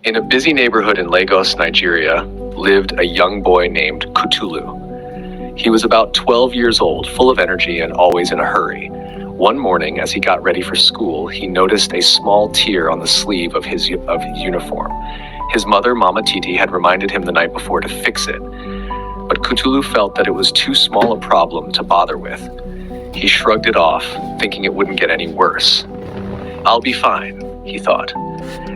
In a busy neighborhood in Lagos, Nigeria, lived a young boy named Kutulu. He was about 12 years old, full of energy and always in a hurry. One morning, as he got ready for school, he noticed a small tear on the sleeve of his uniform. His mother, Mama Titi, had reminded him the night before to fix it, but Kutulu felt that it was too small a problem to bother with. He shrugged it off, thinking it wouldn't get any worse. "I'll be fine," he thought.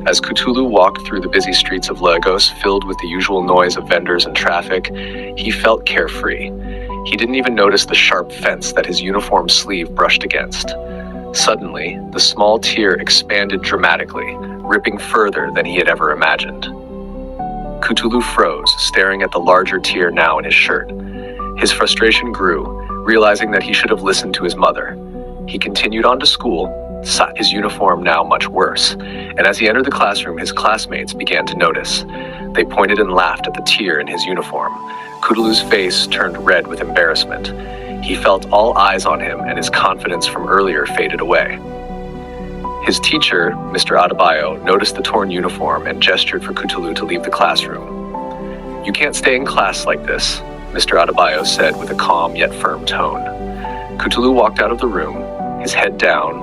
As Kutulu walked through the busy streets of Lagos, filled with the usual noise of vendors and traffic, he felt carefree. He didn't even notice the sharp fence that his uniform sleeve brushed against. Suddenly, the small tear expanded dramatically, ripping further than he had ever imagined. Kutulu froze, staring at the larger tear now in his shirt. His frustration grew, realizing that he should have listened to his mother. He continued on to school, his uniform now much worse, and as he entered the classroom, his classmates began to notice. They pointed and laughed at the tear in his uniform. Kutulu's face turned red with embarrassment. He felt all eyes on him, and his confidence from earlier faded away. His teacher, Mr. Adebayo, noticed the torn uniform and gestured for Kutulu to leave the classroom. "You can't stay in class like this," Mr. Adebayo said with a calm yet firm tone. Kutulu walked out of the room, his head down,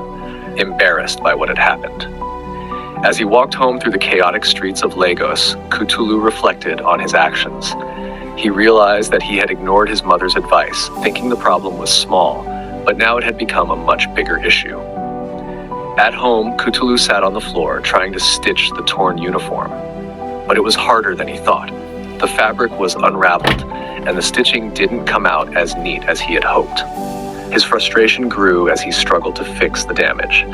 embarrassed by what had happened. As he walked home through the chaotic streets of Lagos, Kutulu reflected on his actions. He realized that he had ignored his mother's advice, thinking the problem was small, but now it had become a much bigger issue. At home, Kutulu sat on the floor, trying to stitch the torn uniform. But it was harder than he thought. The fabric was unraveled, and the stitching didn't come out as neat as he had hoped. His frustration grew as he struggled to fix the damage.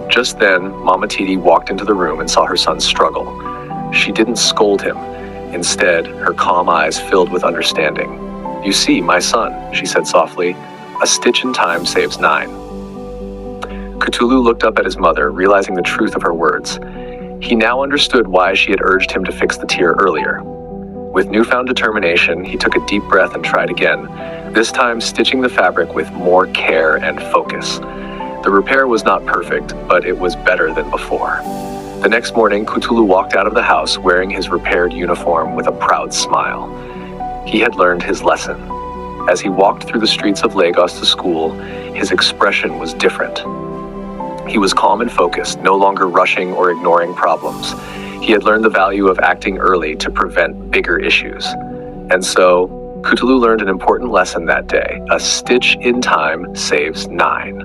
Just then, Mama Titi walked into the room and saw her son struggle. She didn't scold him. Instead, her calm eyes filled with understanding. "You see, my son," she said softly, "a stitch in time saves 9. Kutulu looked up at his mother, realizing the truth of her words. He now understood why she had urged him to fix the tear earlier. With newfound determination, he took a deep breath and tried again, this time stitching the fabric with more care and focus. The repair was not perfect, but it was better than before. The next morning, Kutulu walked out of the house wearing his repaired uniform with a proud smile. He had learned his lesson. As he walked through the streets of Lagos to school, his expression was different. He was calm and focused, no longer rushing or ignoring problems. He had learned the value of acting early to prevent bigger issues. And so, Kutulu learned an important lesson that day. A stitch in time saves 9.